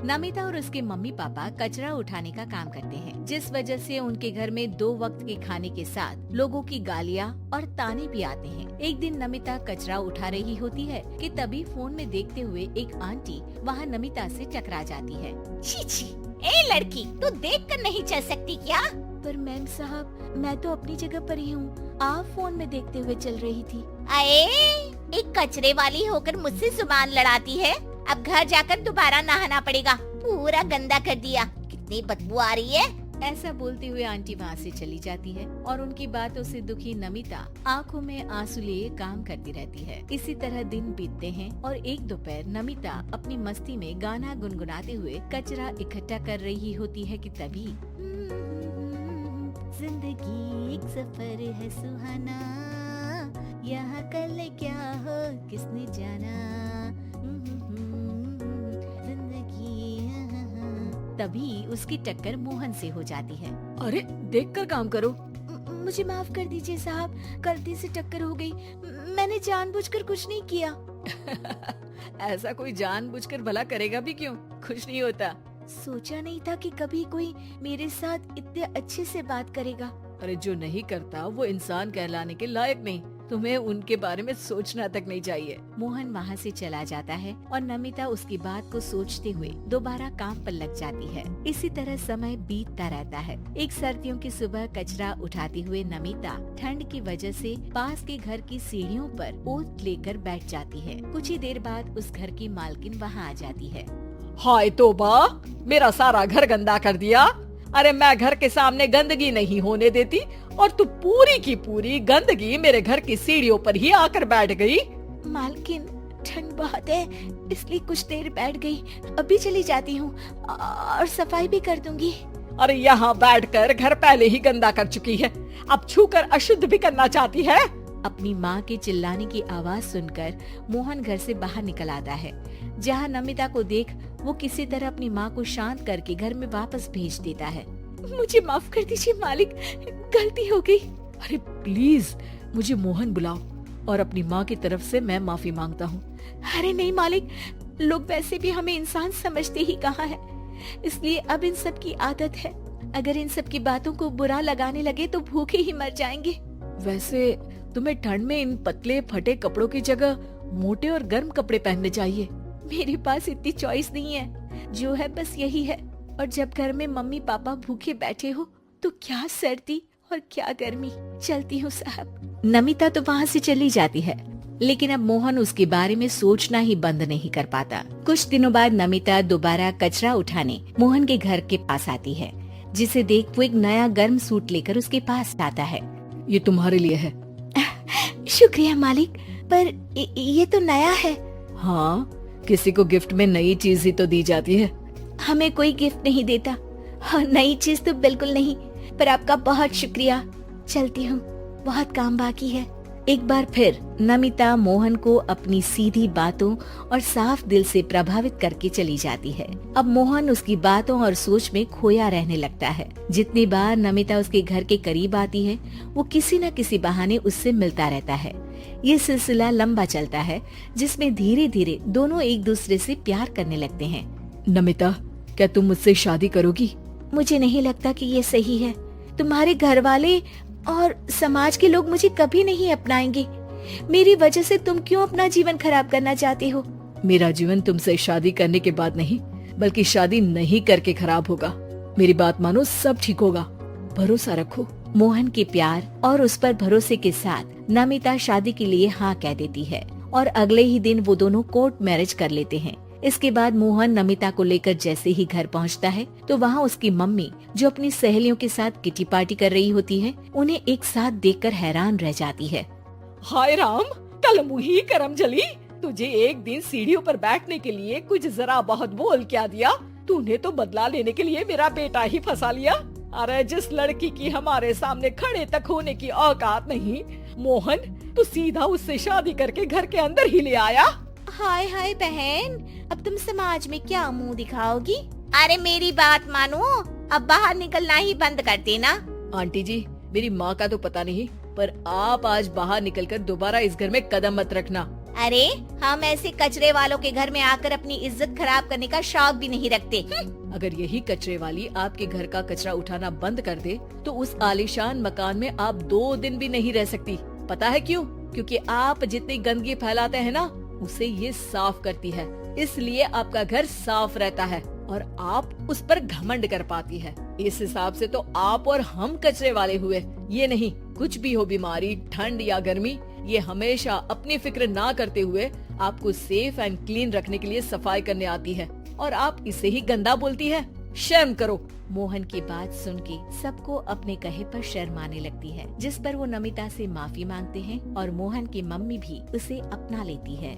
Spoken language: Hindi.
नमिता और उसके मम्मी पापा कचरा उठाने का काम करते हैं, जिस वजह से उनके घर में 2 वक्त के खाने के साथ लोगों की गालियाँ और ताने भी आते हैं। एक दिन नमिता कचरा उठा रही होती है कि तभी फोन में देखते हुए एक आंटी वहाँ नमिता से टकरा जाती है। छी छी, ए लड़की, तू देख कर नहीं चल सकती क्या? पर मैम साहब, मैं तो अपनी जगह पर ही हूँ, आप फोन में देखते हुए चल रही थी। अये, एक कचरे वाली होकर मुझसे जुबान लड़ाती है। अब घर जाकर दोबारा नहाना पड़ेगा, पूरा गंदा कर दिया, कितनी बदबू आ रही है। ऐसा बोलते हुए आंटी वहाँ से चली जाती है और उनकी बातों से दुखी नमिता आंखों में आंसू लिए काम करती रहती है। इसी तरह दिन बीतते हैं और एक दोपहर नमिता अपनी मस्ती में गाना गुनगुनाते हुए कचरा इकट्ठा कर रही होती है कि तभी जिंदगी एक सफर है सुहाना, यहाँ कल क्या हो किसने जाना, तभी उसकी टक्कर मोहन से हो जाती है। अरे देखकर काम करो। मुझे माफ कर दीजिए साहब, गलती से टक्कर हो गई, मैंने जानबूझकर कुछ नहीं किया। ऐसा कोई जानबूझकर भला करेगा भी क्यों, खुश नहीं होता। सोचा नहीं था कि कभी कोई मेरे साथ इतने अच्छे से बात करेगा। अरे जो नहीं करता वो इंसान कहलाने के लायक नहीं, तुम्हें उनके बारे में सोचना तक नहीं चाहिए। मोहन वहाँ से चला जाता है और नमिता उसकी बात को सोचते हुए दोबारा काम पर लग जाती है। इसी तरह समय बीतता रहता है। एक सर्दियों की सुबह कचरा उठाते हुए नमिता ठंड की वजह से पास के घर की सीढ़ियों पर ओट लेकर बैठ जाती है। कुछ ही देर बाद उस घर की मालकिन वहाँ आ जाती है। हाय तौबा, मेरा सारा घर गंदा कर दिया। अरे मैं घर के सामने गंदगी नहीं होने देती और तू पूरी की पूरी गंदगी मेरे घर की सीढ़ियों पर ही आकर बैठ गई। मालकिन, ठंड बहुत है इसलिए कुछ देर बैठ गई, अभी चली जाती हूँ और सफाई भी कर दूंगी। अरे यहाँ बैठकर घर पहले ही गंदा कर चुकी है, अब छूकर अशुद्ध भी करना चाहती है। अपनी माँ के चिल्लाने की आवाज सुनकर मोहन घर से बाहर निकल आता है, जहाँ नमिता को देख वो किसी तरह अपनी माँ को शांत करके घर में वापस भेज देता है। मुझे माफ कर दीजिए मालिक, गलती हो गई। अरे प्लीज मुझे मोहन बुलाओ और अपनी माँ की तरफ से मैं माफी मांगता हूँ। अरे नहीं मालिक, लोग वैसे भी हमें इंसान समझते ही कहाँ है, इसलिए अब इन सब की आदत है। अगर इन सब की बातों को बुरा लगाने लगे तो भूखे ही मर जाएंगे। वैसे तुम्हें ठंड में इन पतले फटे कपड़ों की जगह मोटे और गर्म कपड़े पहनने चाहिए। मेरे पास इतनी चॉइस नहीं है, जो है बस यही है। और जब घर में मम्मी पापा भूखे बैठे हो तो क्या सर्दी और क्या गर्मी। चलती हूँ साहब। नमिता तो वहाँ से चली जाती है, लेकिन अब मोहन उसके बारे में सोचना ही बंद नहीं कर पाता। कुछ दिनों बाद नमिता दोबारा कचरा उठाने मोहन के घर के पास आती है, जिसे देख वो एक नया गर्म सूट लेकर उसके पास आता है। ये तुम्हारे लिए है। शुक्रिया मालिक, पर ये तो नया है। हाँ, किसी को गिफ्ट में नई चीज ही तो दी जाती है। हमें कोई गिफ्ट नहीं देता। हाँ, नई चीज तो बिल्कुल नहीं, पर आपका बहुत शुक्रिया। चलती हूँ, बहुत काम बाकी है। एक बार फिर नमिता मोहन को अपनी सीधी बातों और साफ दिल से प्रभावित करके चली जाती है। अब मोहन उसकी बातों और सोच में खोया रहने लगता है। जितनी बार नमिता उसके घर के करीब आती है, वो किसी न किसी बहाने उससे मिलता रहता है। ये सिलसिला लंबा चलता है, जिसमें धीरे धीरे दोनों एक दूसरे से प्यार करने लगते हैं। नमिता, क्या तुम मुझसे शादी करोगी? मुझे नहीं लगता कि ये सही है। तुम्हारे घर वाले और समाज के लोग मुझे कभी नहीं अपनाएंगे। मेरी वजह से तुम क्यों अपना जीवन खराब करना चाहते हो? मेरा जीवन तुमसे शादी करने के बाद नहीं, बल्कि शादी नहीं करके खराब होगा। मेरी बात मानो, सब ठीक होगा, भरोसा रखो। मोहन के प्यार और उस पर भरोसे के साथ नमिता शादी के लिए हाँ कह देती है और अगले ही दिन वो दोनों कोर्ट मैरिज कर लेते हैं। इसके बाद मोहन नमिता को लेकर जैसे ही घर पहुंचता है, तो वहाँ उसकी मम्मी, जो अपनी सहेलियों के साथ किटी पार्टी कर रही होती है, उन्हें एक साथ देखकर हैरान रह जाती है। हाय राम, कल मुही करम जली, तुझे एक दिन सीढ़ियों पर बैठने के लिए कुछ जरा बहुत बोल क्या दिया। तूने तो बदला लेने के लिए मेरा बेटा ही फंसा लिया। अरे जिस लड़की की हमारे सामने खड़े तक होने की औकात नहीं, मोहन, तू सीधा उससे शादी करके घर के अंदर ही ले आया। हाय हाय बहन, अब तुम समाज में क्या मुंह दिखाओगी? अरे मेरी बात मानो, अब बाहर निकलना ही बंद कर देना। आंटी जी, मेरी माँ का तो पता नहीं, पर आप आज बाहर निकलकर दोबारा इस घर में कदम मत रखना। अरे हम ऐसे कचरे वालों के घर में आकर अपनी इज्जत खराब करने का शौक भी नहीं रखते। अगर यही कचरे वाली आपके घर का कचरा उठाना बंद कर दे तो उस आलीशान मकान में आप 2 दिन भी नहीं रह सकती। पता है क्यों? क्योंकि आप जितनी गंदगी फैलाते हैं ना, उसे ये साफ करती है, इसलिए आपका घर साफ रहता है और आप उस पर घमंड कर पाती है। इस हिसाब से तो आप और हम कचरे वाले हुए। ये नहीं, कुछ भी हो, बीमारी, ठंड या गर्मी, ये हमेशा अपनी फिक्र ना करते हुए आपको सेफ एंड क्लीन रखने के लिए सफाई करने आती है और आप इसे ही गंदा बोलती है। शर्म करो। मोहन की बात सुन के सबको अपने कहे पर शर्म आने लगती है, जिस पर वो नमिता से माफी मांगते हैं और मोहन की मम्मी भी उसे अपना लेती है।